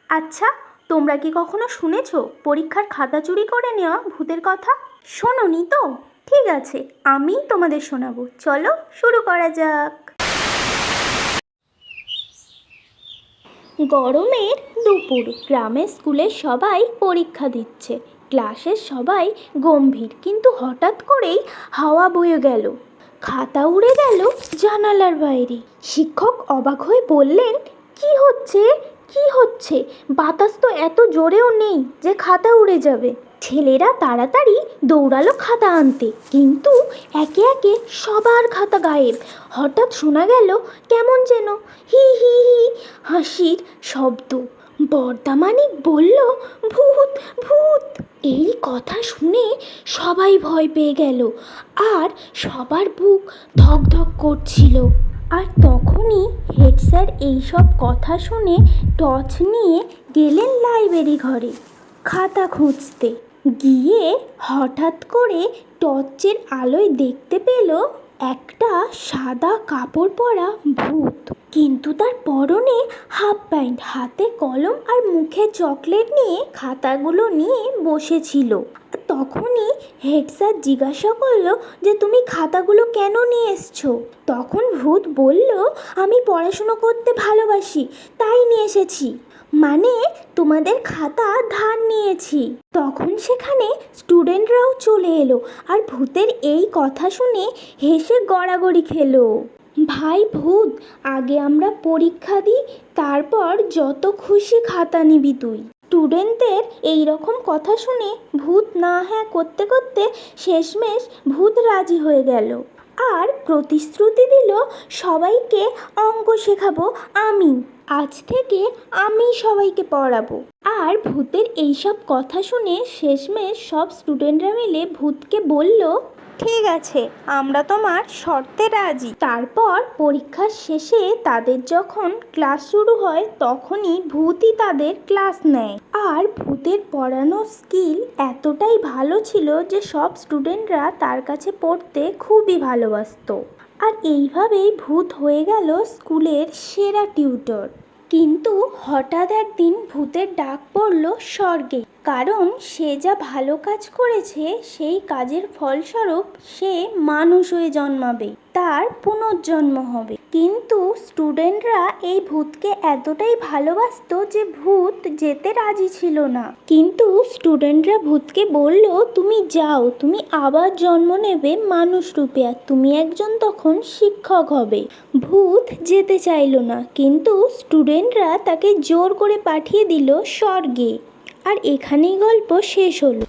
আচ্ছা, তোমরা কি কখনো শুনেছ পরীক্ষার খাতা চুরি করে নেওয়া ভূতের কথা? শোনোনি তো? ঠিক আছে, আমিই তোমাদের শোনাবো। চলো শুরু করা যাক। গরমের দুপুর, গ্রামের স্কুলের সবাই পরীক্ষা দিচ্ছে। ক্লাসের সবাই গম্ভীর, কিন্তু হঠাৎ করেই হাওয়া বয়ে গেল, খাতা উড়ে গেল জানালার বাইরে। শিক্ষক অবাক হয়ে বললেন, কি হচ্ছে? কি হচ্ছে? বাতাস তো এত জোরেও নেই যে খাতা উড়ে যাবে। ছেলেরা তাড়াতাড়ি দৌড়ালো খাতা আনতে, কিন্তু একে একে সবার খাতা গায়েব। হঠাৎ শোনা গেল কেমন যেন হি হি হি হাসির শব্দ। বর্দামানিক বলল, ভূত ভূত। এই কথা শুনে সবাই ভয় পেয়ে গেল, আর সবার বুক ধক ধক করছিল। আর তখনই হেড স্যার এইসব কথা শুনে টর্চ নিয়ে গেলেন লাইব্রেরি ঘরে খাতা খুঁজতে। গিয়ে হঠাৎ করে টর্চের আলোয় দেখতে পেল একটা সাদা কাপড় পরা ভূত, কিন্তু তার পরনে হাফ প্যান্ট, হাতে কলম আর মুখে চকলেট নিয়ে খাতাগুলো নিয়ে বসেছিল। তখনই হেড স্যার জিজ্ঞাসা করলো যে তুমি খাতাগুলো কেন নিয়ে এসছো? তখন ভূত বলল, আমি পড়াশুনো করতে ভালোবাসি, তাই নিয়ে এসেছি। মানে তোমাদের খাতা ধার নিয়েছি। তখন সেখানে স্টুডেন্টরাও চলে এলো, আর ভূতের এই কথা শুনে হেসে গড়াগড়ি খেলো। ভাই ভূত, আগে আমরা পরীক্ষা দিই, তারপর যত খুশি খাতা নিবি তুই। স্টুডেন্টদের এই রকম কথা শুনে ভূত না হ্যাঁ করতে করতে শেষমেশ ভূত রাজি হয়ে গেল, আর প্রতিশ্রুতি দিল, সবাইকে অঙ্ক শেখাবো আমি, আজ থেকে আমি সবাইকে পড়াবো। আর ভূতের এইসব কথা শুনে শেষমেশ সব স্টুডেন্টরা মিলে ভূতকে বলল, ঠিক আছে, আমরা তোমার শর্তে রাজি। তারপর পরীক্ষার শেষে তাদের যখন ক্লাস শুরু হয়, তখনই ভূতই তাদের ক্লাস নেয়। আর ভূতের পড়ানোর স্কিল এতটাই ভালো ছিল যে সব স্টুডেন্টরা তার কাছে পড়তে খুবই ভালোবাসতো। আর এইভাবেই ভূত হয়ে গেল স্কুলের সেরা টিউটর। কিন্তু হঠাৎ একদিন ভূতের ডাক পড়ল স্বর্গে, কারণ সে যা ভালো কাজ করেছে সেই কাজের ফলস্বরূপ সে মানুষ হয়ে জন্মাবে, তার পুনর্জন্ম হবে। কিন্তু স্টুডেন্টরা এই ভূতকে এতটাই ভালোবাসতো যে ভূত যেতে রাজি ছিল না। কিন্তু স্টুডেন্টরা ভূতকে বলল, তুমি যাও, তুমি আবার জন্ম নেবে মানুষ রূপে, আর তুমি একজন তখন শিক্ষক হবে। ভূত যেতে চাইল না, কিন্তু স্টুডেন্টরা তাকে জোর করে পাঠিয়ে দিল স্বর্গে। আর এখানেই গল্প শেষ হলো।